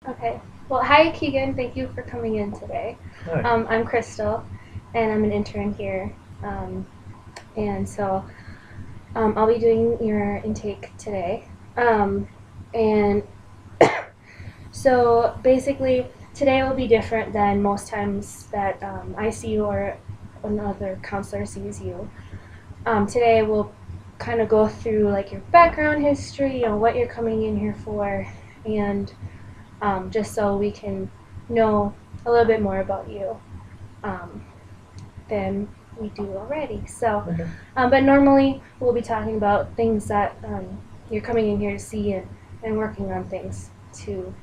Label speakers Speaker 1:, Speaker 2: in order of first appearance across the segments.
Speaker 1: Okay. Well, hi, Keegan. Thank you for coming in today.
Speaker 2: Hi.
Speaker 1: I'm Crystal, and I'm an intern here. Um, and so I'll be doing your intake today. And so basically, today will be different than most times that I see you or another counselor sees you. Today we'll kind of go through like your background history, what you're coming in here for, and just so we can know a little bit more about you um, than we do already. So,
Speaker 2: Okay.
Speaker 1: but normally we'll be talking about things that you're coming in here to see and working on things to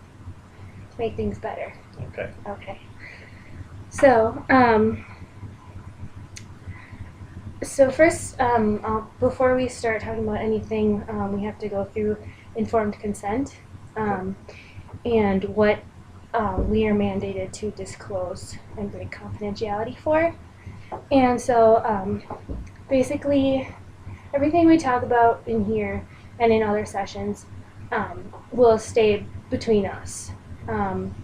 Speaker 1: make things better.
Speaker 2: Okay.
Speaker 1: Okay. So, first, before we start talking about anything, we have to go through informed consent and what we are mandated to disclose and break confidentiality for. And so, basically, everything we talk about in here and in other sessions will stay between us. Um,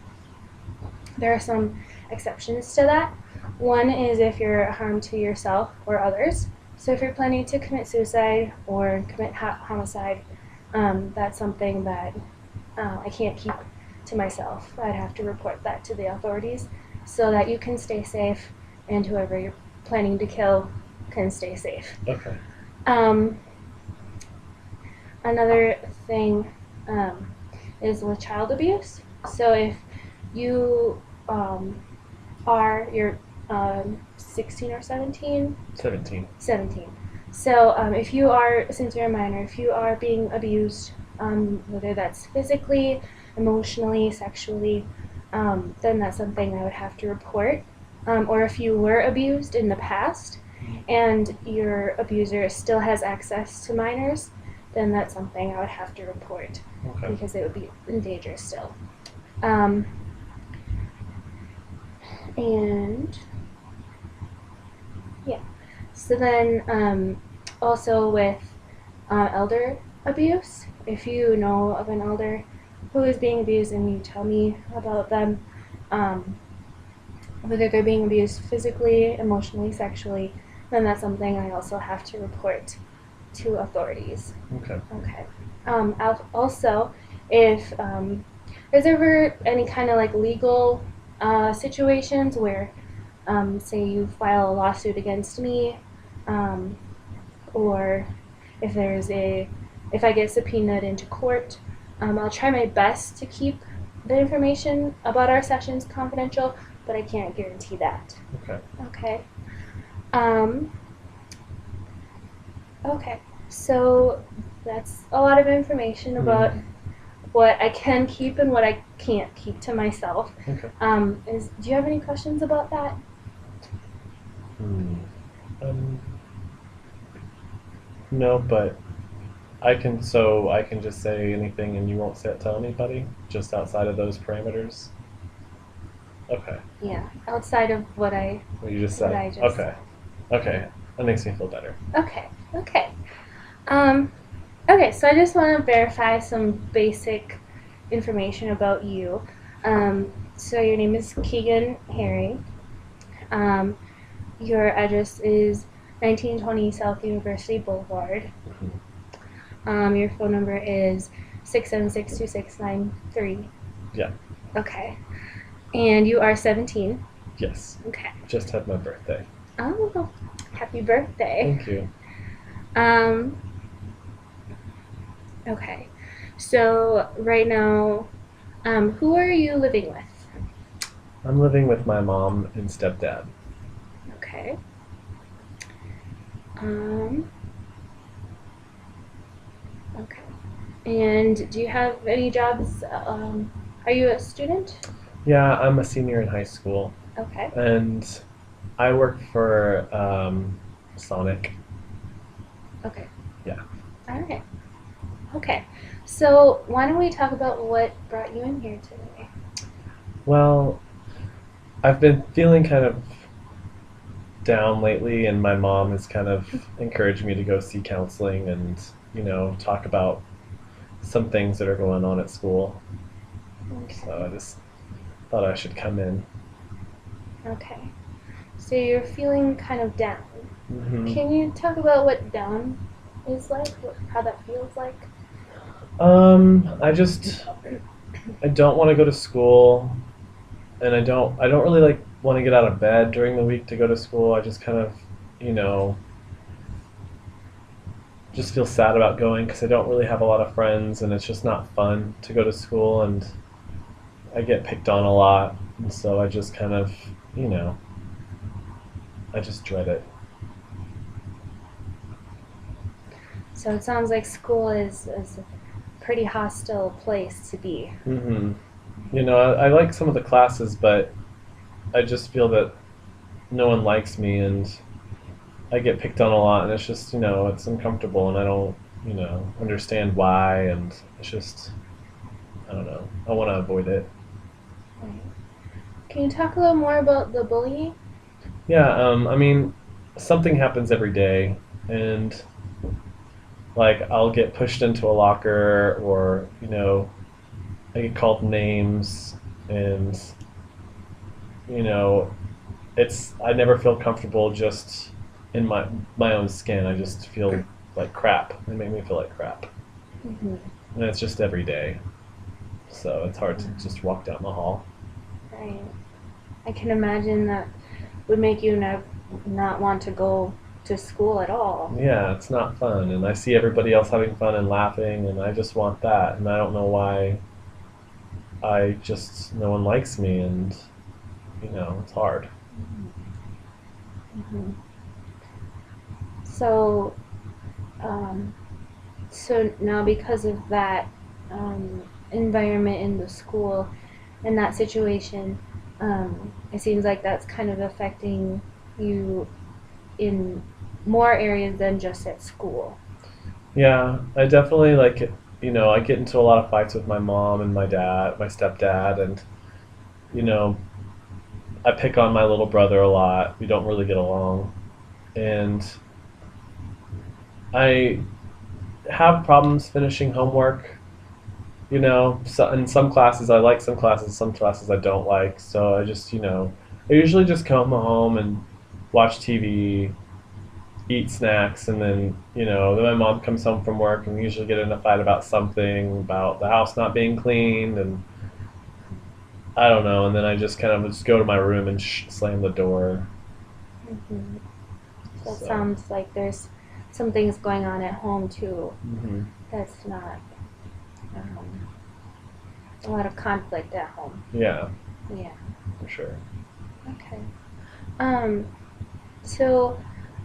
Speaker 1: there are some exceptions to that. One is if you're a harm to yourself or others. So if you're planning to commit suicide or commit homicide, that's something that I can't keep to myself. I'd have to report that to the authorities so that you can stay safe and whoever you're planning to kill can stay safe.
Speaker 2: Okay.
Speaker 1: Um, Another thing is with child abuse. So if you you're 16 or 17?
Speaker 2: 17.
Speaker 1: 17. So if you are, since you're a minor, if you are being abused, whether that's physically, emotionally, sexually, then that's something I would have to report. Or if you were abused in the past and your abuser still has access to minors, then that's something I would have to report
Speaker 2: Okay.
Speaker 1: because it would be in danger still. Um, and yeah, so then also with elder abuse, if you know of an elder who is being abused and you tell me about them, um, whether they're being abused physically, emotionally, sexually, then that's something I also have to report to authorities.
Speaker 2: Okay.
Speaker 1: Okay. Also, if there's ever any kind of like legal situations where, say, you file a lawsuit against me, um, or if if I get subpoenaed into court, I'll try my best to keep the information about our sessions confidential, but I can't guarantee that.
Speaker 2: Okay.
Speaker 1: Okay. Um, okay. So that's a lot of information about what I can keep and what I can't keep to myself.
Speaker 2: Okay.
Speaker 1: Do you have any questions about that?
Speaker 2: Hmm. Um. No, but I can just say anything and you won't tell anybody just outside of those parameters. Okay.
Speaker 1: Yeah, outside of
Speaker 2: What you just
Speaker 1: what
Speaker 2: said.
Speaker 1: I just
Speaker 2: Okay.
Speaker 1: said.
Speaker 2: Okay. That makes me feel better.
Speaker 1: Okay. Okay. Um, okay. So I just want to verify some basic information about you. So your name is Keegan Harry. Um, your address is 1920 South University Boulevard. Your phone number is 676-2693.
Speaker 2: Yeah.
Speaker 1: Okay. And you are 17.
Speaker 2: Yes.
Speaker 1: Okay.
Speaker 2: Just had my birthday.
Speaker 1: Oh, happy birthday.
Speaker 2: Thank you.
Speaker 1: Um, okay. So right now, who are you living with?
Speaker 2: I'm living with my mom and stepdad.
Speaker 1: Okay. Um, okay. And do you have any jobs? Are you a student?
Speaker 2: Yeah, I'm a senior in high school,
Speaker 1: Okay.
Speaker 2: and I work for Sonic.
Speaker 1: Okay.
Speaker 2: Yeah.
Speaker 1: All right. Okay. So why don't we talk about what brought you in here today?
Speaker 2: Well, I've been feeling kind of down lately, and my mom has kind of encouraged me to go see counseling and, talk about some things that are going on at school. So I just thought I should come in.
Speaker 1: Okay. So you're feeling kind of down.
Speaker 2: Hmm.
Speaker 1: Can you talk about what down is like? How that feels like?
Speaker 2: I don't want to go to school, and I don't really like want to get out of bed during the week to go to school. I just kind of, you know, just feel sad about going because I don't really have a lot of friends, and it's just not fun to go to school, and I get picked on a lot, and so I just kind of, you know, I just dread it.
Speaker 1: So it sounds like school is a pretty hostile place to be.
Speaker 2: Hmm. You know, I like some of the classes, but I just feel that no one likes me, and I get picked on a lot, and it's just, you know, it's uncomfortable, and I don't, you know, understand why, and it's just, I don't know. I want to avoid it.
Speaker 1: Right. Can you talk a little more about the bullying?
Speaker 2: Yeah, I mean, something happens every day, and like I'll get pushed into a locker, or, you know, I get called names, and, you know, I never feel comfortable just in my own skin. I just feel like crap. They make me feel like crap.
Speaker 1: Mm-hmm.
Speaker 2: And it's just every day. So it's hard to just walk down the hall.
Speaker 1: Right. I can imagine that would make you not want to go to school at all.
Speaker 2: Yeah, it's not fun. And I see everybody else having fun and laughing, and I just want that. And I don't know why no one likes me, and, you know, it's hard.
Speaker 1: Mm-hmm. So, um, so now because of that environment in the school and that situation, it seems like that's kind of affecting you in more areas than just at school.
Speaker 2: Yeah, I definitely you know, I get into a lot of fights with my mom and my dad, my stepdad, and, you know, I pick on my little brother a lot. We don't really get along. And I have problems finishing homework. You know, so in some classes I like some classes, some classes I don't like. So I just, you know, I usually just come home and watch TV, eat snacks, and then, you know, then my mom comes home from work and we usually get in a fight about something, about the house not being cleaned, and I don't know. And then I just kind of just go to my room and slam the door.
Speaker 1: Mm-hmm. That
Speaker 2: So,
Speaker 1: sounds like there's some things going on at home too.
Speaker 2: hmm,
Speaker 1: That's not um, a lot of conflict at home.
Speaker 2: yeah,
Speaker 1: Yeah.
Speaker 2: for sure.
Speaker 1: Okay. Um, so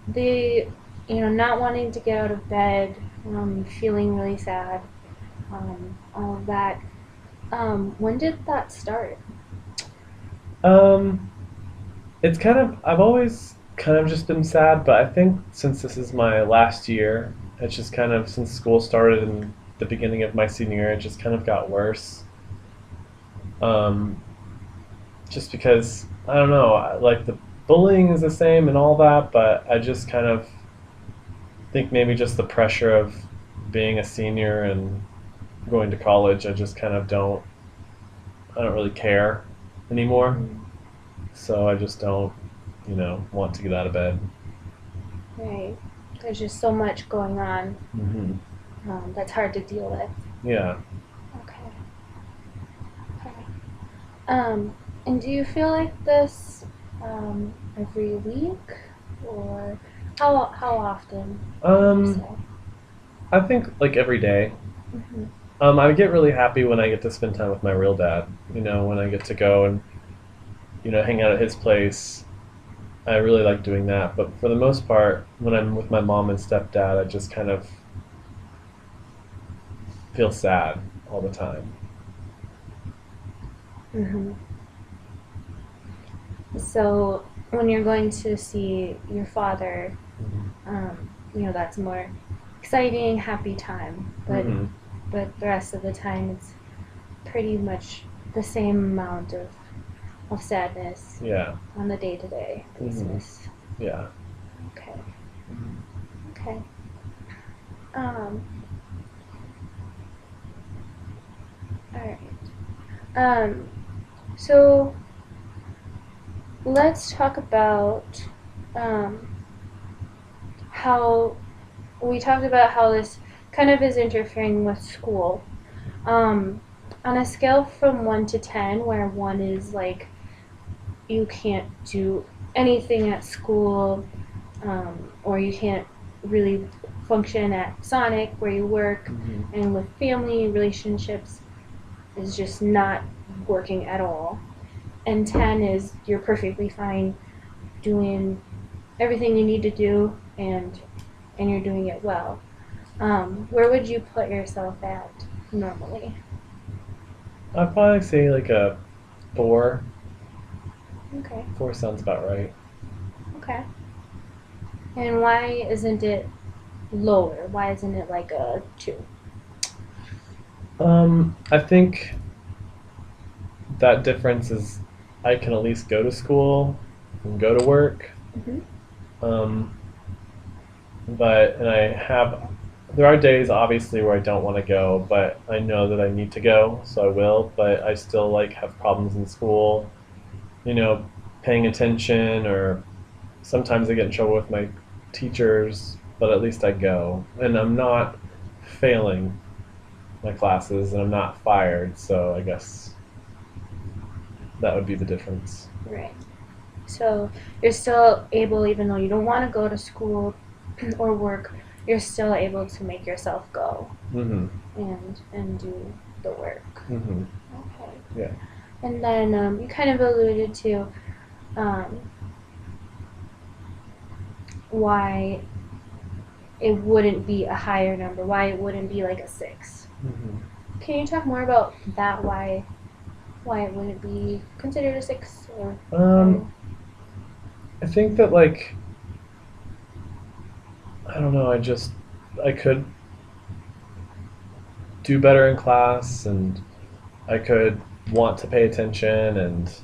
Speaker 1: the not wanting to get out of bed, feeling really sad, all of that. When did that start?
Speaker 2: Um, it's kind of, I've always kind of just been sad, but I think since this is my last year, it's just kind of, since school started in the beginning of my senior year, it just kind of got worse. Um, just because, I don't know, like the bullying is the same and all that, but I just kind of think maybe just the pressure of being a senior and going to college, I just kind of I don't really care anymore.
Speaker 1: Mm-hmm.
Speaker 2: So I just don't, you know, want to get out of bed.
Speaker 1: Right. There's just so much going on
Speaker 2: Hmm.
Speaker 1: that's hard to deal with.
Speaker 2: Yeah.
Speaker 1: Okay. Okay. And do you feel like this every week, or how often would you
Speaker 2: Um,
Speaker 1: say?
Speaker 2: I think like every day.
Speaker 1: Mm-hmm.
Speaker 2: I get really happy when I get to spend time with my real dad. You know, when I get to go and, you know, hang out at his place. I really like doing that. But for the most part, when I'm with my mom and stepdad, I just kind of feel sad all the time.
Speaker 1: Mm-hmm. So when you're going to see your father, that's more exciting, happy time.
Speaker 2: Hmm.
Speaker 1: But the rest of the time, it's pretty much the same amount of sadness
Speaker 2: Yeah.
Speaker 1: on the day-to-day
Speaker 2: Hmm.
Speaker 1: basis.
Speaker 2: Yeah.
Speaker 1: Okay. Okay. Um. All right. Um, so let's talk about um, how we talked about how this kind of is interfering with school. Um, on a scale from 1 to 10, where 1 is like you can't do anything at school, or you can't really function at Sonic where you work, and with family relationships is just not working at all. And 10 is you're perfectly fine doing everything you need to do, and you're doing it well. Where would you put yourself at normally?
Speaker 2: I'd probably say like a 4.
Speaker 1: Okay.
Speaker 2: 4 sounds about right.
Speaker 1: Okay. And why isn't it lower? Why isn't it like a 2?
Speaker 2: I think that difference is I can at least go to school and go to work.
Speaker 1: Mhm.
Speaker 2: Um, and there are days obviously where I don't want to go, but I know that I need to go, so I will. But I still like have problems in school, you know, paying attention, or sometimes I get in trouble with my teachers, but at least I go. And I'm not failing my classes and I'm not fired, so I guess that would be the difference.
Speaker 1: Right. So you're still able, even though you don't want to go to school or work, you're still able to make yourself go
Speaker 2: Mhm.
Speaker 1: and do the work.
Speaker 2: Mhm.
Speaker 1: Okay.
Speaker 2: Yeah.
Speaker 1: And then you kind of alluded to um, why it wouldn't be a higher number, why it wouldn't be like a 6.
Speaker 2: Mhm.
Speaker 1: Can you talk more about that? Why it wouldn't be considered a 6 or
Speaker 2: Um, I think that like I don't know. I could do better in class, and I could want to pay attention, and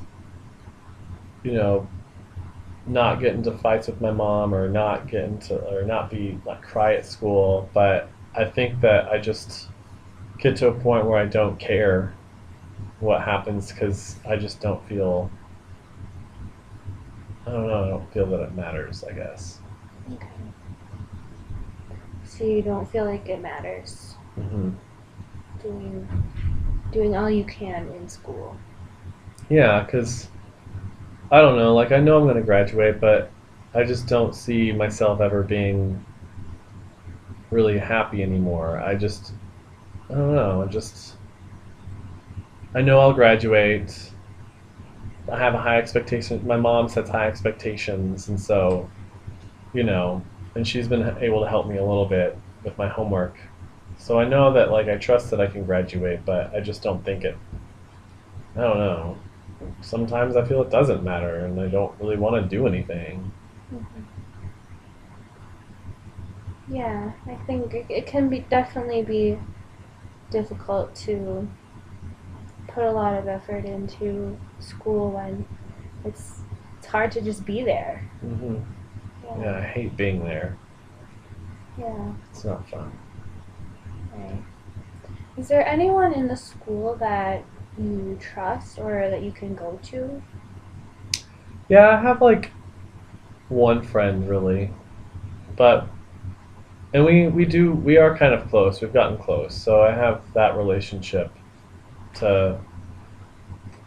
Speaker 2: you know, not get into fights with my mom, or not cry at school. But I think that I just get to a point where I don't care what happens because I just don't feel. I don't know. I don't feel that it matters, I guess.
Speaker 1: okay. So you don't feel like it matters
Speaker 2: Hmm.
Speaker 1: doing doing all you can in school.
Speaker 2: Yeah, because I don't know. Like, I know I'm going to graduate, but I just don't see myself ever being really happy anymore. I don't know. I know I'll graduate. I have a high expectation. My mom sets high expectations, and so, you know, and she's been able to help me a little bit with my homework. So I know that, like, I trust that I can graduate, but I just don't think it. I don't know. Sometimes I feel it doesn't matter, and I don't really want to do anything.
Speaker 1: Yeah, I think it can be definitely be difficult to put a lot of effort into school when it's it's hard to just be there.
Speaker 2: Hmm. Yeah,
Speaker 1: Yeah.
Speaker 2: I hate being there.
Speaker 1: Yeah.
Speaker 2: It's not fun.
Speaker 1: Right. Is there anyone in the school that you trust or that you can go to?
Speaker 2: Yeah, I have like one friend really, but and we are kind of close. We've gotten close, so I have that relationship to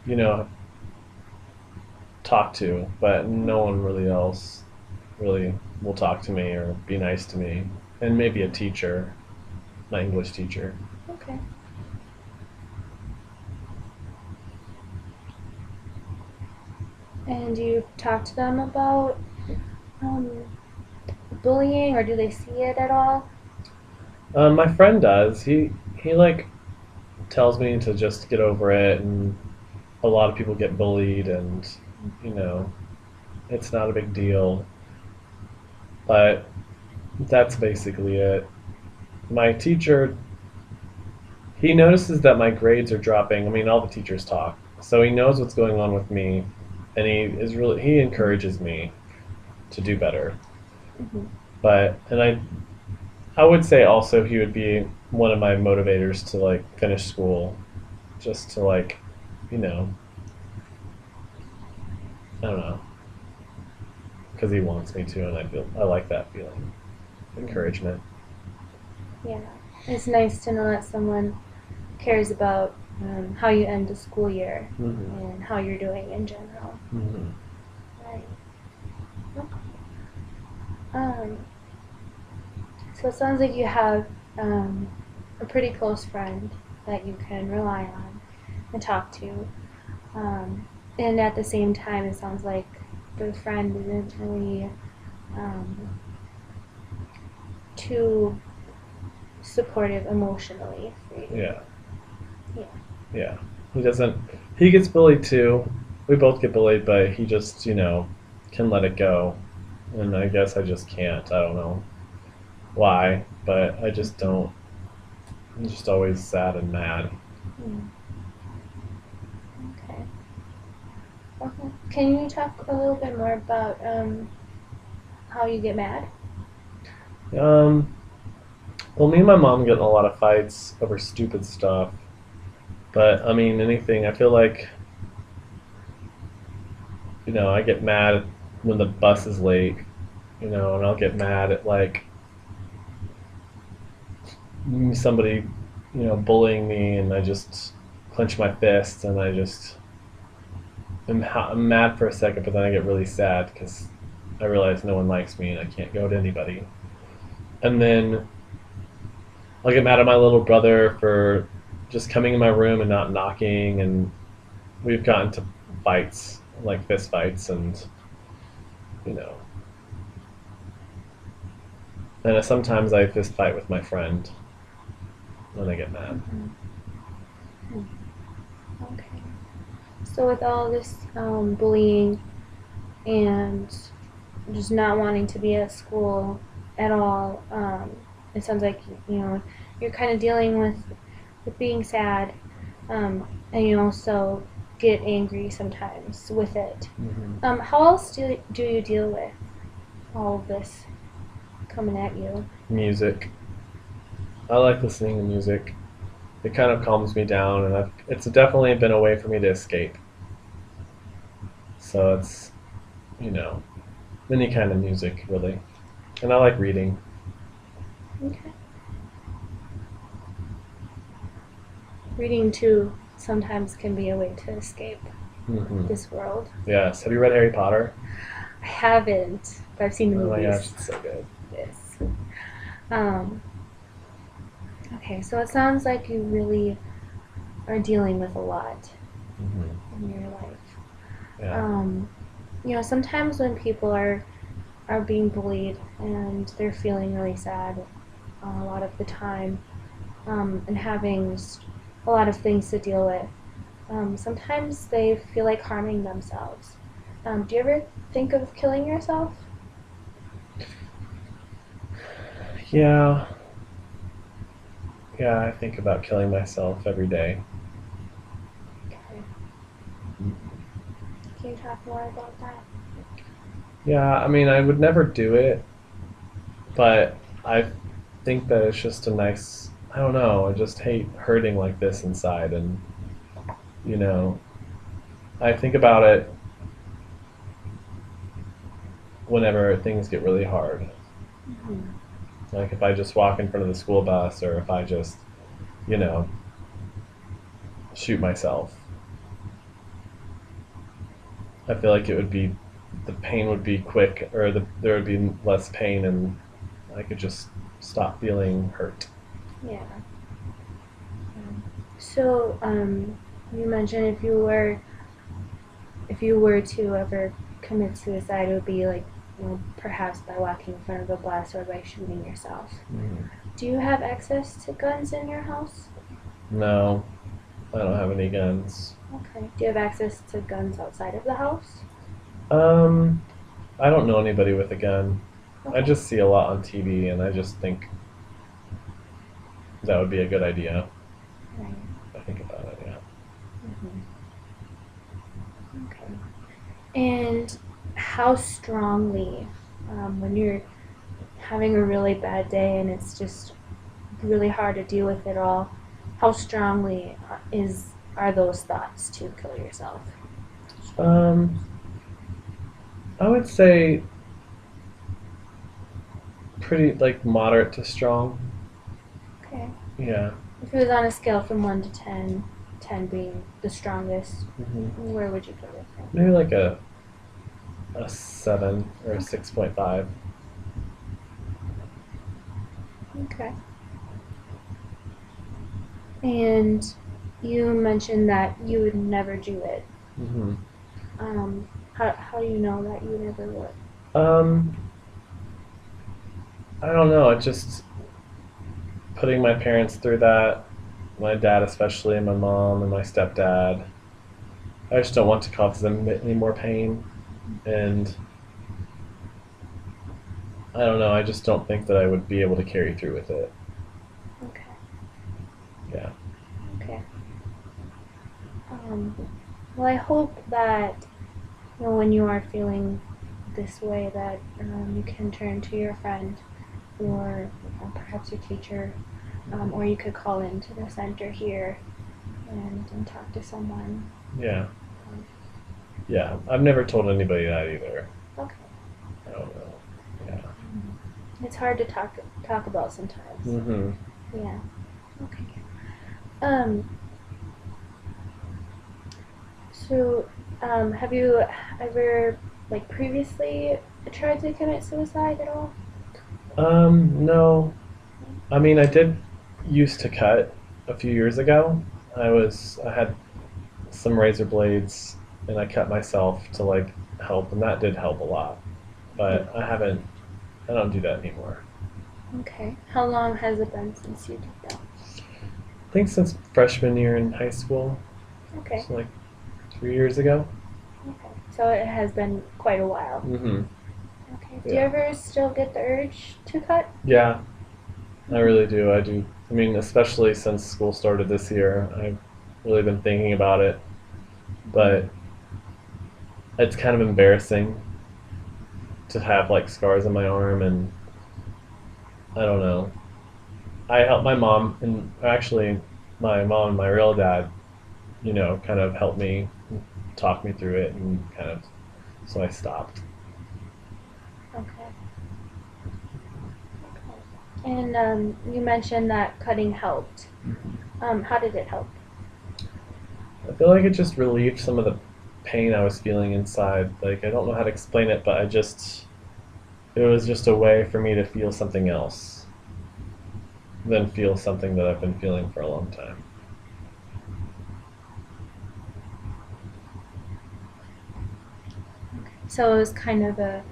Speaker 2: you know talk to, but no one really else really will talk to me or be nice to me, and maybe a teacher, my English teacher.
Speaker 1: Okay. And do you talk to them about um, bullying, or do they see it at all?
Speaker 2: My friend does. He like tells me to just get over it, and a lot of people get bullied, and you know it's not a big deal. But that's basically it. My teacher, he notices that my grades are dropping. I mean, all the teachers talk, so he knows what's going on with me, and he encourages me to do better.
Speaker 1: Mm-hmm.
Speaker 2: But and I would say also he would be one of my motivators to like finish school, just to like you know, I don't know, because he wants me to, and I like that feeling, encouragement.
Speaker 1: Yeah. It's nice to know that someone cares about how you end the school year
Speaker 2: Mm-hmm.
Speaker 1: and how you're doing in general.
Speaker 2: Mm-hmm.
Speaker 1: Right. Okay. Um, so it sounds like you have a pretty close friend that you can rely on and talk to. And at the same time, it sounds like the friend isn't really um, too supportive emotionally for you.
Speaker 2: Yeah.
Speaker 1: Yeah.
Speaker 2: Yeah. He doesn't. He gets bullied too. We both get bullied, but he just, can let it go. And I guess I just can't. I don't know why, but I just don't. I'm just always sad and mad.
Speaker 1: Mm. Okay. Okay. Can you talk a little bit more about how you get mad?
Speaker 2: Um, well, me and my mom get in a lot of fights over stupid stuff. But I mean, anything. I feel like, I get mad when the bus is late, and I'll get mad at like somebody, bullying me, and I just clench my fists, and I just I'm mad for a second, but then I get really sad because I realize no one likes me and I can't go to anybody. And then I'll get mad at my little brother for just coming in my room and not knocking, and we've gotten to fights, like fist fights, and you know. And sometimes I fist fight with my friend when I get mad.
Speaker 1: Mm-hmm. Okay. So with all this bullying and just not wanting to be at school at all, it sounds like you're kind of dealing with being sad, and you also get angry sometimes with it.
Speaker 2: Mm-hmm.
Speaker 1: How else do you deal with all of this coming at you?
Speaker 2: Music. I like listening to music. It kind of calms me down, and it's definitely been a way for me to escape. So it's, you know, any kind of music, really. And I like reading.
Speaker 1: Okay. Reading too sometimes can be a way to escape
Speaker 2: Hmm.
Speaker 1: this world.
Speaker 2: Yes. Have you read Harry Potter?
Speaker 1: I haven't, but I've seen the
Speaker 2: Oh my
Speaker 1: movies.
Speaker 2: gosh, it's so good.
Speaker 1: Yes. Um, okay, so it sounds like you really are dealing with a lot
Speaker 2: Hmm.
Speaker 1: in your life.
Speaker 2: Yeah.
Speaker 1: Sometimes when people are being bullied and they're feeling really sad a lot of the time, and having just a lot of things to deal with, sometimes they feel like harming themselves. Do you ever think of killing yourself?
Speaker 2: Yeah. Yeah, I think about killing myself every day.
Speaker 1: Okay. Can you talk more about that?
Speaker 2: Yeah, I mean, I would never do it, but I think that it's just a nice. I don't know. I just hate hurting like this inside, and you know, I think about it whenever things get really hard.
Speaker 1: Mm-hmm.
Speaker 2: Like if I just walk in front of the school bus, or if I just, you know, shoot myself. I feel like the pain would be quick, or there would be less pain, and I could just stop feeling hurt.
Speaker 1: Yeah. So, you mentioned if you were to ever commit suicide, it would be like, perhaps by walking in front of a bus or by shooting yourself.
Speaker 2: Mm.
Speaker 1: Do you have access to guns in your house?
Speaker 2: No, I don't have any guns.
Speaker 1: Okay. Do you have access to guns outside of the house?
Speaker 2: Um, I don't know anybody with a gun. I
Speaker 1: Okay.
Speaker 2: just see a lot on TV, and I just think that would be a good idea.
Speaker 1: Right.
Speaker 2: If I think about it, yeah.
Speaker 1: Okay. And how strongly, when you're having a really bad day and it's just really hard to deal with it all, how strongly is are those thoughts to kill yourself?
Speaker 2: Um, I would say pretty like moderate to strong.
Speaker 1: Okay.
Speaker 2: Yeah.
Speaker 1: If it was on a scale from 1 to 10, 10 being the strongest, where would you put it?
Speaker 2: Maybe like a 7 or a 6.5.
Speaker 1: Okay. And you mentioned that you would never do it.
Speaker 2: Mm-hmm.
Speaker 1: How do you know that you never would?
Speaker 2: Um, I don't know. It just putting my parents through that, my dad especially, and my mom and my stepdad. I just don't want to cause them any more pain, and I don't know. I just don't think that I would be able to carry through with it.
Speaker 1: Okay.
Speaker 2: Yeah.
Speaker 1: Okay. Well, I hope that when you are feeling this way, that you can turn to your friend or perhaps your teacher, or you could call into the center here and talk to someone.
Speaker 2: Yeah. Yeah. I've never told anybody that either.
Speaker 1: Okay.
Speaker 2: I don't know. Yeah.
Speaker 1: It's hard to talk about sometimes.
Speaker 2: Mm-hmm.
Speaker 1: Yeah. Okay. Um. So, have you ever, like, previously tried to commit suicide at all?
Speaker 2: No. I mean, I did used to cut a few years ago. I had some razor blades and I cut myself to like help, and that did help a lot. But I don't do that anymore.
Speaker 1: Okay. How long has it been since you did that?
Speaker 2: I think since freshman year in high school,
Speaker 1: Okay.
Speaker 2: so like 3 years ago.
Speaker 1: Okay. So it has been quite a while.
Speaker 2: Mm-hmm.
Speaker 1: Okay. Do you
Speaker 2: Yeah.
Speaker 1: ever still get the urge to cut?
Speaker 2: Yeah, I really do. I do. I mean, especially since school started this year, I've really been thinking about it. But it's kind of embarrassing to have like scars on my arm, and I don't know. I helped my mom, and actually, my mom and my real dad, kind of helped me, talk me through it, and kind of, so I stopped.
Speaker 1: Okay. And you mentioned that cutting helped. How did it help?
Speaker 2: I feel like it just relieved some of the pain I was feeling inside. Like, I don't know how to explain it, but it was just a way for me to feel something else than feel something that I've been feeling for a long time.
Speaker 1: So it was kind of a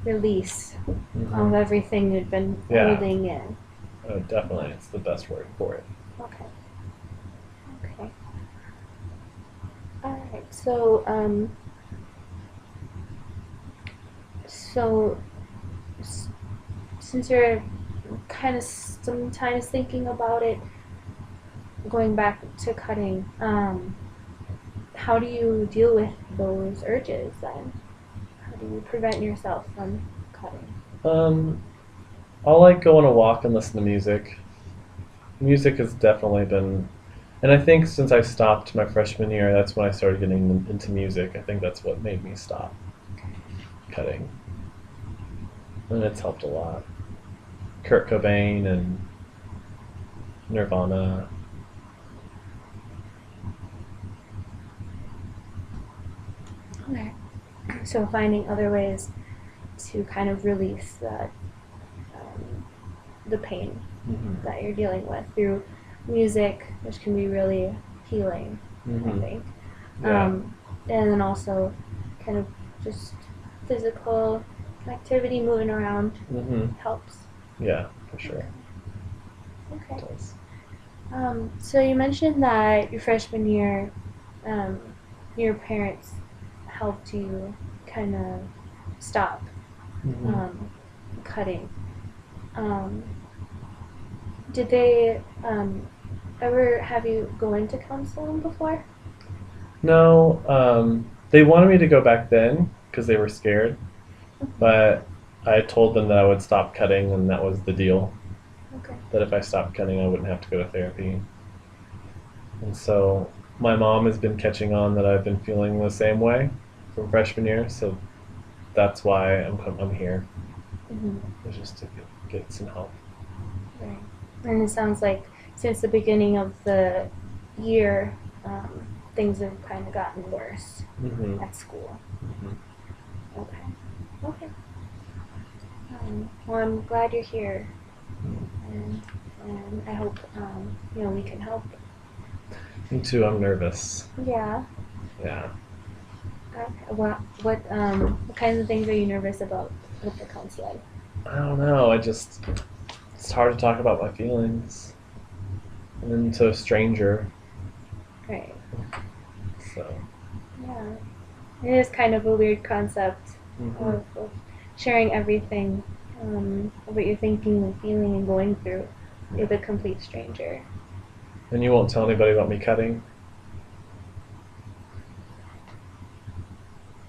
Speaker 1: release
Speaker 2: Mm-hmm.
Speaker 1: of everything you'd been
Speaker 2: Yeah.
Speaker 1: holding in.
Speaker 2: Oh, definitely, it's the best word for it.
Speaker 1: Okay. Okay. All right. So so since you're kind of sometimes thinking about it, going back to cutting, how do you deal with those urges then? How do you prevent yourself from cutting?
Speaker 2: I'll like go on a walk and listen to music. Music has definitely been, and I think since I stopped my freshman year, that's when I started getting into music. I think that's what made me stop cutting, and it's helped a lot. Kurt Cobain and Nirvana.
Speaker 1: Okay. So finding other ways to kind of release that the pain
Speaker 2: Mm-hmm.
Speaker 1: that you're dealing with through music, which can be really healing,
Speaker 2: Mm-hmm.
Speaker 1: I think.
Speaker 2: Yeah.
Speaker 1: And then also kind of just physical activity, moving around
Speaker 2: Mm-hmm.
Speaker 1: helps.
Speaker 2: Yeah, for sure.
Speaker 1: Okay.
Speaker 2: It does.
Speaker 1: So you mentioned that your freshman year, your parents helped you kind of stop
Speaker 2: Mm-hmm.
Speaker 1: cutting. Um, did they ever have you go into counseling before?
Speaker 2: No, they wanted me to go back then because they were scared, but I told them that I would stop cutting, and that was the deal.
Speaker 1: Okay.
Speaker 2: That if I stopped cutting, I wouldn't have to go to therapy. And so my mom has been catching on that I've been feeling the same way from freshman year, so that's why I'm here.
Speaker 1: Mm-hmm.
Speaker 2: It's just to get some help.
Speaker 1: Right. And it sounds like since the beginning of the year, things have kind of gotten worse
Speaker 2: Mm-hmm.
Speaker 1: at school.
Speaker 2: Mm-hmm.
Speaker 1: Okay. Okay. Well, I'm glad you're here, and I hope we can help.
Speaker 2: Me too. I'm nervous.
Speaker 1: Yeah.
Speaker 2: Yeah.
Speaker 1: Okay. What kinds of things are you nervous about with the counseling?
Speaker 2: I don't know. It's hard to talk about my feelings, and then to a stranger.
Speaker 1: Right.
Speaker 2: So.
Speaker 1: Yeah. It is kind of a weird concept
Speaker 2: Mm-hmm.
Speaker 1: of sharing everything, what you're thinking and feeling and going through with a complete stranger.
Speaker 2: And you won't tell anybody about me cutting?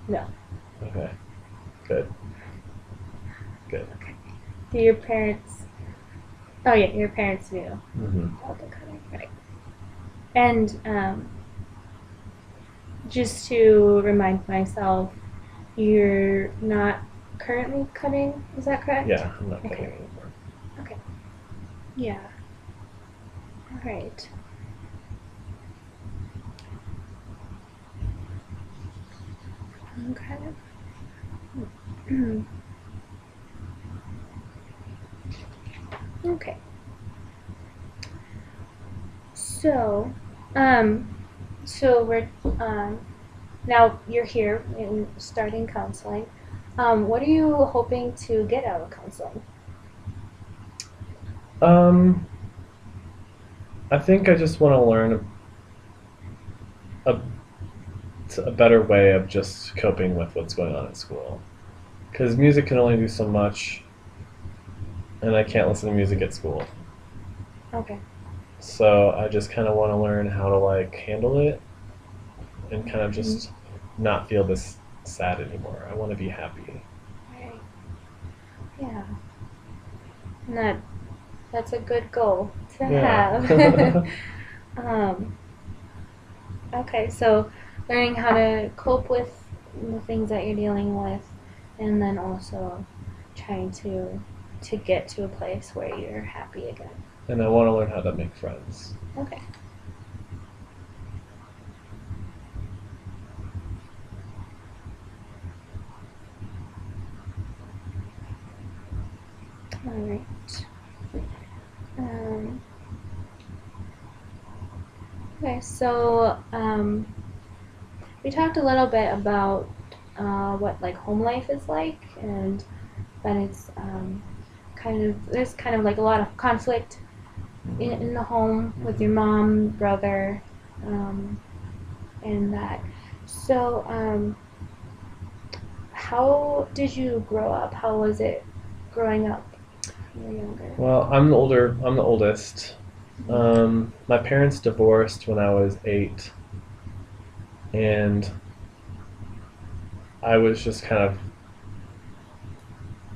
Speaker 1: No.
Speaker 2: Okay. Good. Good.
Speaker 1: Do your parents? Oh yeah, your parents knew
Speaker 2: Mm-hmm.
Speaker 1: about the cutting, right? And just to remind myself, you're not currently cutting. Is that correct?
Speaker 2: Yeah, I'm not cutting
Speaker 1: Okay.
Speaker 2: anymore.
Speaker 1: Okay. Yeah. All right. Okay. Okay. So, we're now you're here in starting counseling. What are you hoping to get out of counseling?
Speaker 2: Um, I think I just want to learn a, a better way of just coping with what's going on at school. Because music can only do so much, and I can't listen to music at school.
Speaker 1: Okay.
Speaker 2: So I just kind of want to learn how to like handle it and kind of just not feel this sad anymore. I want to be happy.
Speaker 1: Right. Yeah. And that's a good goal to
Speaker 2: Yeah.
Speaker 1: have. um, okay, so learning how to cope with the things that you're dealing with, and then also trying to get to a place where you're happy again.
Speaker 2: And I want to learn how to make friends.
Speaker 1: Okay. All right. Okay, so we talked a little bit about what like home life is like, and that it's there's kind of like a lot of conflict in the home with your mom, brother, and that. So, how did you grow up? How was it growing up when you were younger?
Speaker 2: Well, I'm the oldest. My parents divorced when I was 8, and I was just kind of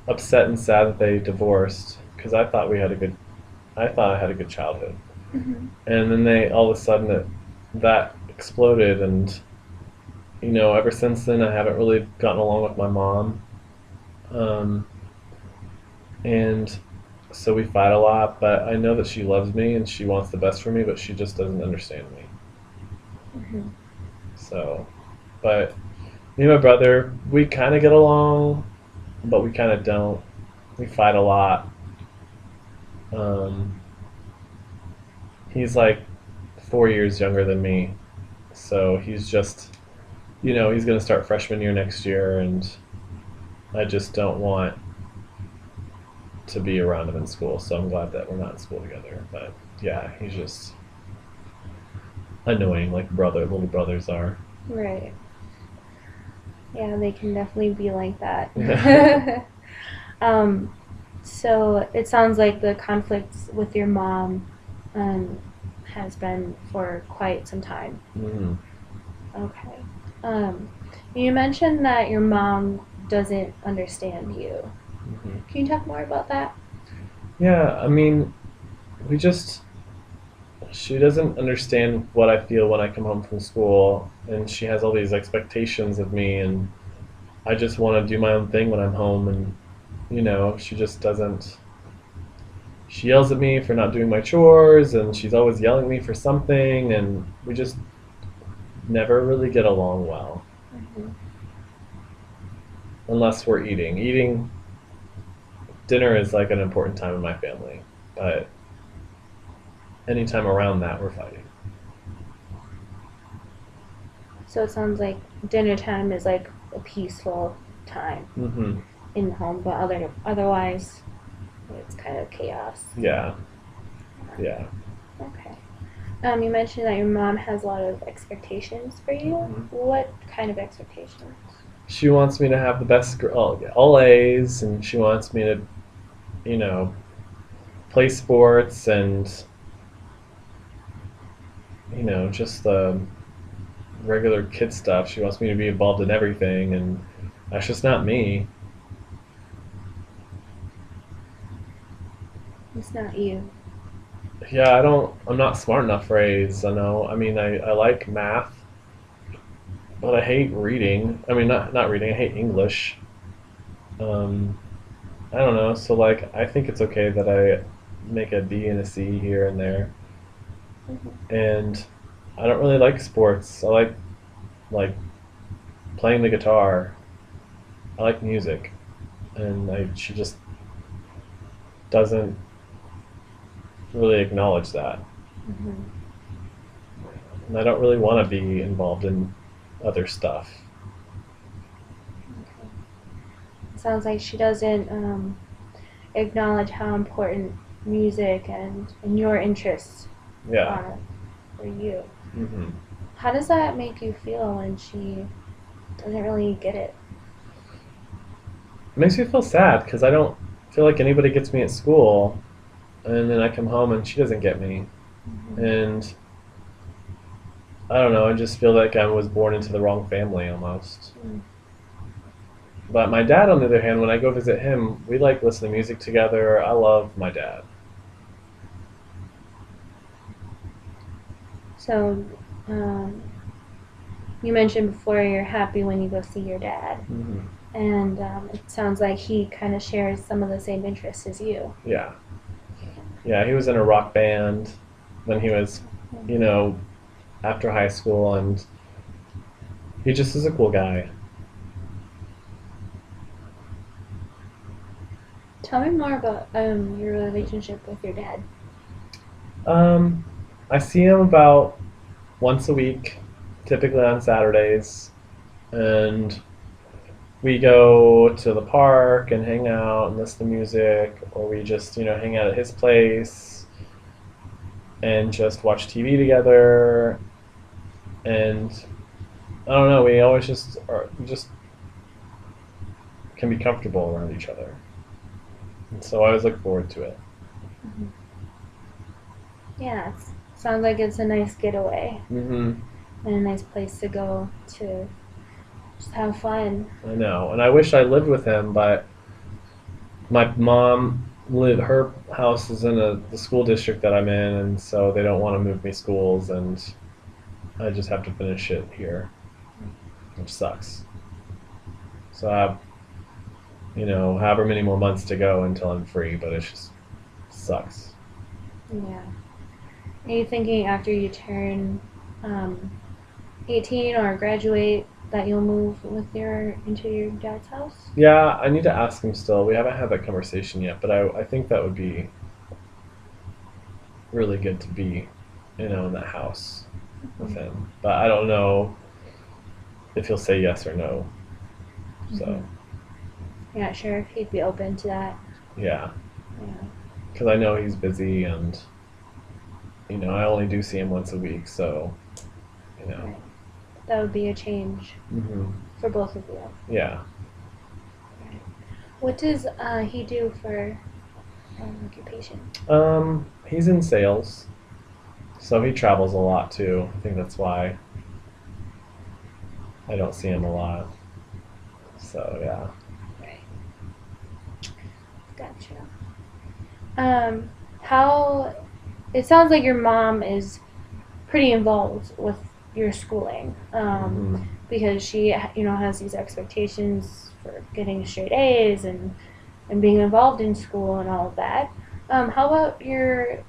Speaker 2: upset and sad that they divorced because I thought I had a good childhood.
Speaker 1: Mm-hmm.
Speaker 2: And then they all of a sudden that exploded, and ever since then I haven't really gotten along with my mom, and so we fight a lot. But I know that she loves me and she wants the best for me, but she just doesn't understand me.
Speaker 1: Mm-hmm.
Speaker 2: So, but me and my brother, we kind of get along, but we kind of don't. We fight a lot. Um, he's like 4 years younger than me, so he's just, he's gonna start freshman year next year, and I just don't want to be around him in school. So I'm glad that we're not in school together. But yeah, he's just annoying, like little brothers are.
Speaker 1: Right. Yeah, they can definitely be like that.
Speaker 2: Yeah.
Speaker 1: So it sounds like the conflicts with your mom has been for quite some time.
Speaker 2: Mm-hmm.
Speaker 1: Okay. You mentioned that your mom doesn't understand you.
Speaker 2: Mm-hmm.
Speaker 1: Can you talk more about that?
Speaker 2: Yeah, I mean, we just she doesn't understand what I feel when I come home from school, and she has all these expectations of me, and I just want to do my own thing when I'm home, and she just doesn't. She yells at me for not doing my chores, and she's always yelling at me for something, and we just never really get along well
Speaker 1: Mm-hmm.
Speaker 2: unless we're eating. Eating dinner is like an important time in my family, but anytime around that, we're fighting.
Speaker 1: So it sounds like dinner time is like a peaceful time
Speaker 2: Mm-hmm.
Speaker 1: in the home, but otherwise, it's kind of chaos.
Speaker 2: Yeah. Yeah.
Speaker 1: Okay. You mentioned that your mom has a lot of expectations for you.
Speaker 2: Mhm.
Speaker 1: What kind of expectations?
Speaker 2: She wants me to have the best all A's, and she wants me to, you know, play sports and, just the regular kid stuff. She wants me to be involved in everything, and that's just not me.
Speaker 1: It's not you.
Speaker 2: Yeah, I'm not smart enough for A's. I know. I mean, I like math, but I hate reading. I mean, not reading. I hate English. Um, I don't know. So like, I think it's okay that I make a B and a C here and there,
Speaker 1: Mm-hmm.
Speaker 2: and I don't really like sports. I like playing the guitar. I like music, and she just doesn't really acknowledge that,
Speaker 1: Mm-hmm.
Speaker 2: and I don't really want to be involved in other stuff.
Speaker 1: Okay. It sounds like she doesn't acknowledge how important music and your interests
Speaker 2: Yeah.
Speaker 1: are for you.
Speaker 2: Hmm.
Speaker 1: How does that make you feel when she doesn't really get it?
Speaker 2: It makes me feel sad because I don't feel like anybody gets me at school, and then I come home and she doesn't get me,
Speaker 1: Mm-hmm.
Speaker 2: and I don't know. I just feel like I was born into the wrong family almost.
Speaker 1: Mm.
Speaker 2: But my dad, on the other hand, when I go visit him, we like listen to music together. I love my dad.
Speaker 1: So, um, you mentioned before you're happy when you go see your dad,
Speaker 2: Hmm.
Speaker 1: and it sounds like he kind of shares some of the same interests as you.
Speaker 2: Yeah. Yeah, he was in a rock band when he was, you know, after high school, and he just is a cool guy.
Speaker 1: Tell me more about your relationship with your dad.
Speaker 2: Um, I see him about once a week, typically on Saturdays, and we go to the park and hang out and listen to music, or we just, hang out at his place and just watch TV together. And I don't know, we always just can be comfortable around each other. And so I always look forward to it.
Speaker 1: Mm-hmm. Yeah, it sounds like it's a nice getaway
Speaker 2: Hmm.
Speaker 1: and a nice place to go to just have fun.
Speaker 2: I know, and I wish I lived with him, but my mom her house is in the school district that I'm in, and so they don't want to move me schools, and I just have to finish it here, which sucks. So I have, however many more months to go until I'm free, but it just sucks.
Speaker 1: Yeah. Are you thinking after you turn um, 18 or graduate that you'll move into your dad's house?
Speaker 2: Yeah, I need to ask him still. We haven't had that conversation yet, but I think that would be really good to be, in that house with him. But I don't know if he'll say yes or no. So,
Speaker 1: You're not sure if he'd be open to that.
Speaker 2: yeah,
Speaker 1: Yeah.
Speaker 2: because I know he's busy, and I only do see him once a week, so
Speaker 1: Right. That would be a change
Speaker 2: hmm
Speaker 1: for both of you.
Speaker 2: yeah.
Speaker 1: What does he do for occupation?
Speaker 2: He's in sales, so he travels a lot too. I think that's why I don't see him a lot. So yeah.
Speaker 1: Right. Gotcha. How it sounds like your mom is pretty involved with your schooling, because she, has these expectations for getting straight A's and being involved in school and all of that. How about your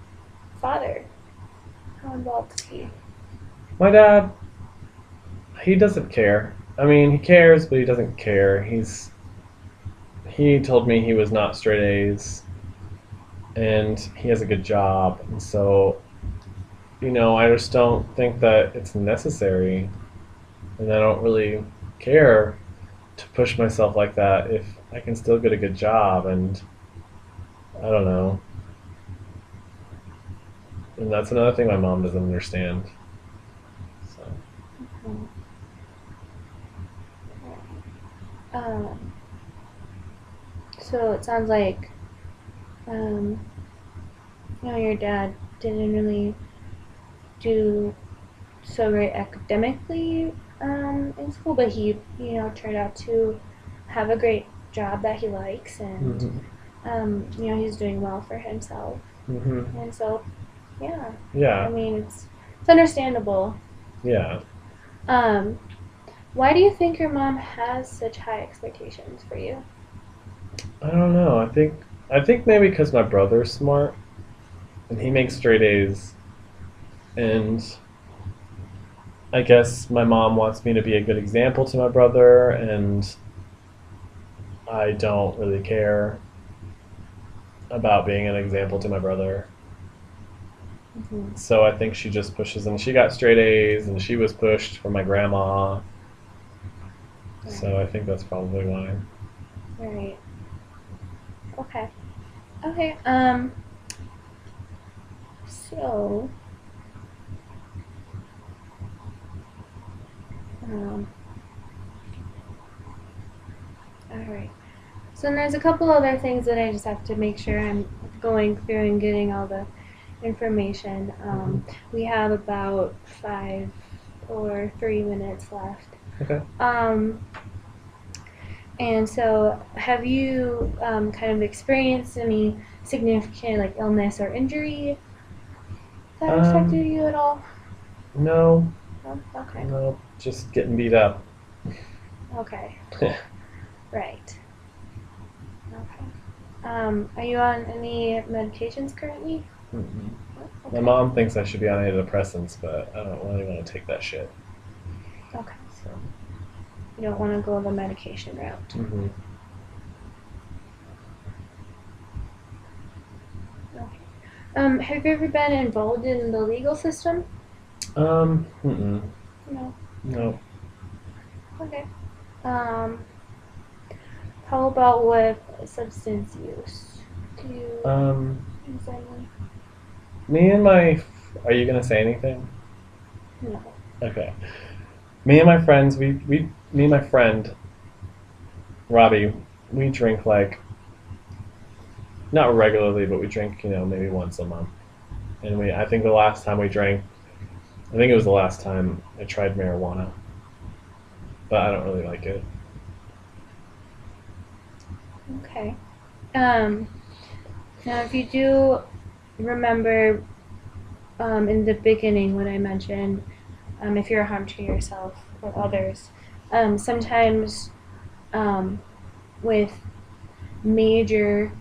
Speaker 1: father? How involved is he?
Speaker 2: My dad, he doesn't care. I mean, he cares, but he doesn't care. He told me he was not straight A's, and he has a good job, and so I just don't think that it's necessary, and I don't really care to push myself like that if I can still get a good job, and I don't know. And that's another thing my mom doesn't understand. So,
Speaker 1: Um, so it sounds like, um, your dad didn't really do so great academically, in school, but he, turned out to have a great job that he likes, and he's doing well for himself, and so, yeah. I
Speaker 2: yeah,
Speaker 1: mean, it's understandable.
Speaker 2: yeah.
Speaker 1: Um, why do you think your mom has such high expectations for you?
Speaker 2: I don't know. I think maybe because my brother's smart and he makes straight A's, and I guess my mom wants me to be a good example to my brother, and I don't really care about being an example to my brother.
Speaker 1: Mm-hmm.
Speaker 2: So I think she just pushes him. She got straight A's, and she was pushed from my grandma. So I think that's probably why.
Speaker 1: Right. Okay. Okay. So, um, all right. So there's a couple other things that I just have to make sure I'm going through and getting all the information. We have about 5 or 3 minutes left.
Speaker 2: Okay.
Speaker 1: And so, have you kind of experienced any significant like illness or injury that affected you at all?
Speaker 2: No,
Speaker 1: No? Okay.
Speaker 2: no, just getting beat up.
Speaker 1: Okay. Right. Okay. Are you on any medications currently?
Speaker 2: Mm-mm.
Speaker 1: No?
Speaker 2: My
Speaker 1: Okay.
Speaker 2: mom thinks I should be on antidepressants, but I don't really want to take that shit.
Speaker 1: Okay.
Speaker 2: So.
Speaker 1: You don't want to go the medication route.
Speaker 2: Mm-hmm.
Speaker 1: Okay. Have you ever been involved in the legal system?
Speaker 2: Mm-mm.
Speaker 1: No.
Speaker 2: No.
Speaker 1: Okay. Um, how about with substance use? Do you use any?
Speaker 2: Me and my. Are you gonna say anything?
Speaker 1: No.
Speaker 2: Okay. Me and my friends, me and my friend, Robbie, we drink like, not regularly, but we drink, maybe once a month. And I think the last time we drank, I think it was the last time I tried marijuana, but I don't really like it.
Speaker 1: Okay. Now, if you do remember, in the beginning when I mentioned, if you're a harm to yourself or others, sometimes, with major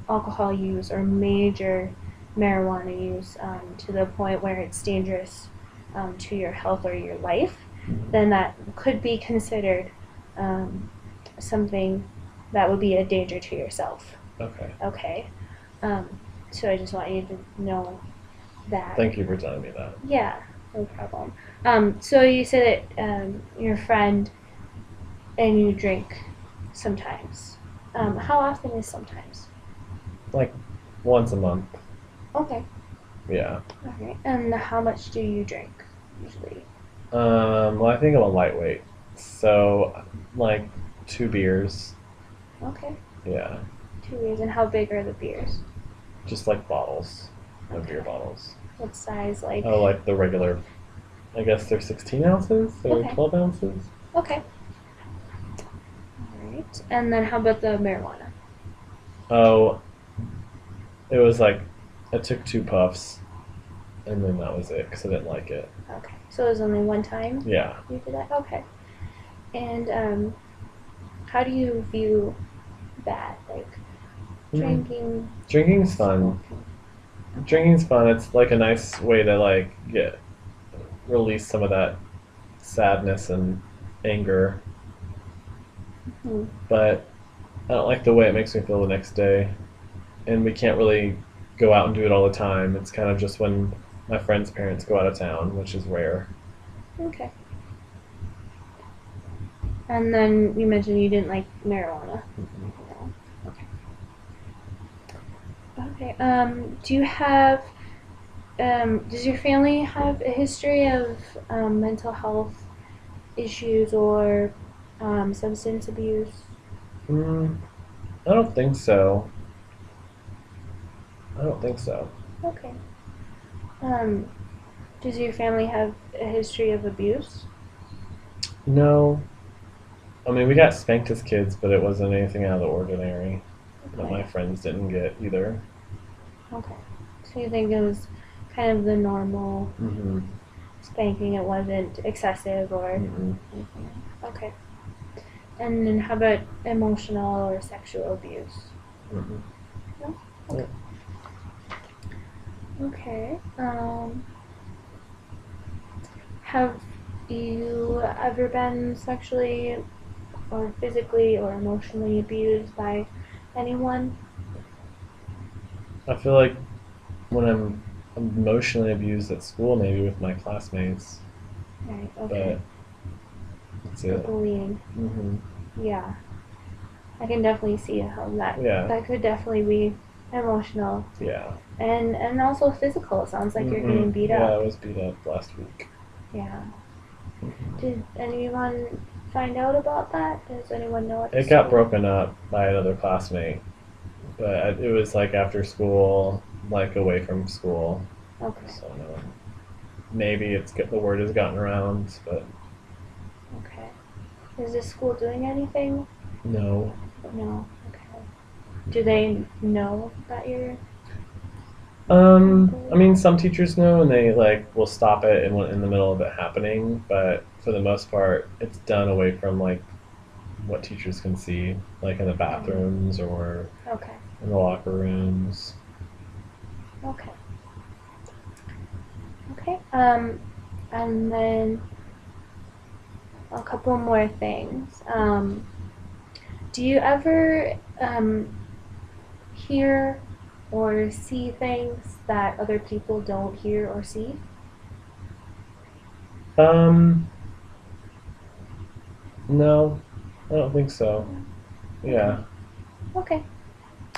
Speaker 1: alcohol use or major marijuana use, to the point where it's dangerous, to your health or your life, then that could be considered, something that would be a danger to yourself.
Speaker 2: Okay.
Speaker 1: Okay. So I just want you to know that.
Speaker 2: Thank you for telling me that.
Speaker 1: Yeah, no problem. So you said that, you're a friend and you drink sometimes. How often is sometimes?
Speaker 2: Like once a month.
Speaker 1: Okay.
Speaker 2: Yeah.
Speaker 1: Okay. And how much do you drink usually?
Speaker 2: Well, I think I'm a lightweight, so like 2 beers.
Speaker 1: Okay.
Speaker 2: Yeah.
Speaker 1: 2 beers. And how big are the beers?
Speaker 2: Just like bottles, no beer
Speaker 1: Okay.
Speaker 2: bottles.
Speaker 1: What size? Like.
Speaker 2: Oh, like the regular. I guess they're 16 ounces or
Speaker 1: Okay.
Speaker 2: 12 ounces.
Speaker 1: Okay. All right. And then how about the marijuana?
Speaker 2: Oh, it was like I took 2 puffs, and then that was it because I didn't like it.
Speaker 1: Okay. So it was only one time
Speaker 2: Yeah.
Speaker 1: you did that? Okay. And how do you view that? Like drinking,
Speaker 2: Drinking's fun.
Speaker 1: smoking?
Speaker 2: Drinking's fun. It's like a nice way to like release some of that sadness and anger.
Speaker 1: Hmm.
Speaker 2: But I don't like the way it makes me feel the next day. And we can't really go out and do it all the time. It's kind of just when my friends' parents go out of town, which is rare.
Speaker 1: Okay. And then you mentioned you didn't like marijuana.
Speaker 2: Mhm.
Speaker 1: No. Okay. Okay. Do you have does your family have a history of mental health issues or substance abuse?
Speaker 2: Mm, I don't think so. I don't think so.
Speaker 1: Okay. Um, does your family have a history of abuse?
Speaker 2: No. I mean, we got spanked as kids, but it wasn't anything out of the ordinary that my
Speaker 1: Okay.
Speaker 2: friends didn't get either.
Speaker 1: Okay. So you think it was kind of the normal
Speaker 2: Mm-hmm.
Speaker 1: spanking? It wasn't excessive or
Speaker 2: Mm-hmm.
Speaker 1: anything. Okay. And then how about emotional or sexual abuse?
Speaker 2: Mm-hmm.
Speaker 1: No? Okay. Okay. Have you ever been sexually or physically or emotionally abused by anyone?
Speaker 2: I feel like when I'm emotionally abused at school, maybe with my classmates,
Speaker 1: Right.
Speaker 2: but
Speaker 1: Okay.
Speaker 2: that's
Speaker 1: The
Speaker 2: it.
Speaker 1: bullying.
Speaker 2: Mm-hmm.
Speaker 1: Yeah. I can definitely see how
Speaker 2: Yeah.
Speaker 1: that could definitely be emotional
Speaker 2: Yeah.
Speaker 1: and also physical. It sounds like you're getting
Speaker 2: Mm-hmm.
Speaker 1: beat
Speaker 2: Yeah, I
Speaker 1: up.
Speaker 2: was beat up last week.
Speaker 1: Yeah.
Speaker 2: Mhm.
Speaker 1: Did anyone find out about that? Does anyone know at the
Speaker 2: It got
Speaker 1: school?
Speaker 2: broken up by another classmate, but it was like after school, like away from school.
Speaker 1: Okay.
Speaker 2: So no, maybe the word has gotten around, but
Speaker 1: Okay. Is the school doing anything?
Speaker 2: no.
Speaker 1: No. Okay. Do they know that you're
Speaker 2: I mean, some teachers know, and they like will stop it in the middle of it happening. But for the most part, it's done away from like what teachers can see, like in the bathrooms or
Speaker 1: Okay.
Speaker 2: in the locker rooms.
Speaker 1: Okay. Okay. And then a couple more things. Do you ever hear or see things that other people don't hear or see?
Speaker 2: Um, no, I don't think so. Yeah,
Speaker 1: Okay.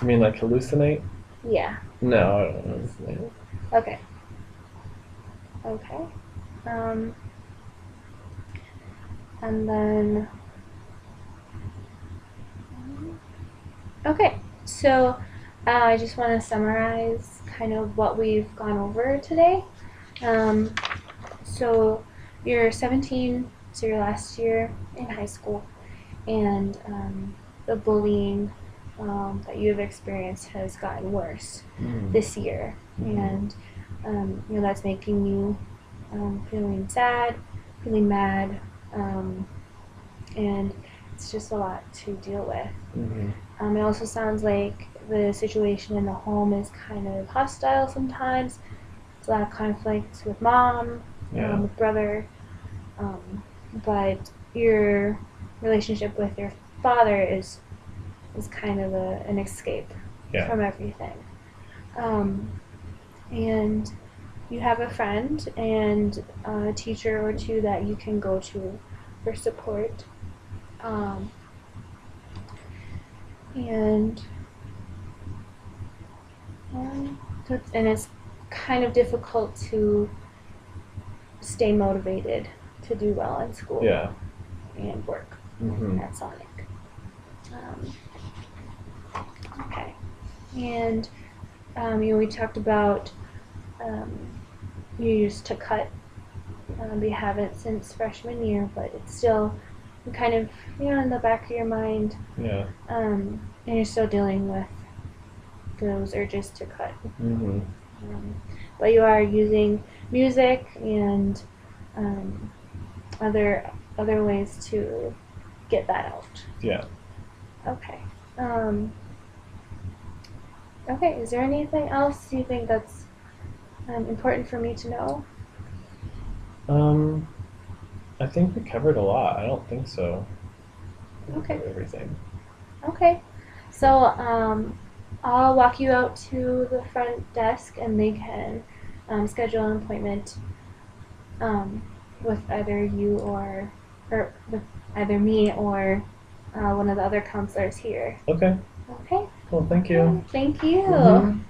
Speaker 2: I mean, like hallucinate?
Speaker 1: Yeah.
Speaker 2: No, I don't hallucinate.
Speaker 1: Okay. Okay. Um, and then okay. So I just want to summarize kind of what we've gone over today. Um, so you're 17, so your last year in high school, and the bullying that you have experienced has gotten worse
Speaker 2: Mm.
Speaker 1: this year, and that's making you feeling sad, feeling mad, and it's just a lot to deal with.
Speaker 2: Mm-hmm.
Speaker 1: It also sounds like the situation in the home is kind of hostile sometimes. There's a lot of conflict with mom,
Speaker 2: Yeah.
Speaker 1: with brother, but your relationship with your father is kind of an escape
Speaker 2: Yeah.
Speaker 1: from everything. And you have a friend and a teacher or two that you can go to for support. Um, and and it's kind of difficult to stay motivated to do well in school
Speaker 2: Yeah.
Speaker 1: and work
Speaker 2: Mm-hmm.
Speaker 1: at Sonic. Okay, and we talked about you used to cut. You haven't since freshman year, but it's still kind of in the back of your mind,
Speaker 2: Yeah.
Speaker 1: and you're still dealing with those urges to cut.
Speaker 2: Mm-hmm.
Speaker 1: But you are using music and other ways to get that out.
Speaker 2: Yeah.
Speaker 1: Okay. Okay. Is there anything else you think that's important for me to know?
Speaker 2: Um, I think we covered a lot. I don't think so. I think we
Speaker 1: Okay.
Speaker 2: covered everything.
Speaker 1: Okay. So I'll walk you out to the front desk, and they can schedule an appointment with either you or with either me or one of the other counselors here.
Speaker 2: Okay.
Speaker 1: Okay.
Speaker 2: Cool. Thank you.
Speaker 1: Thank you.
Speaker 2: Mhm.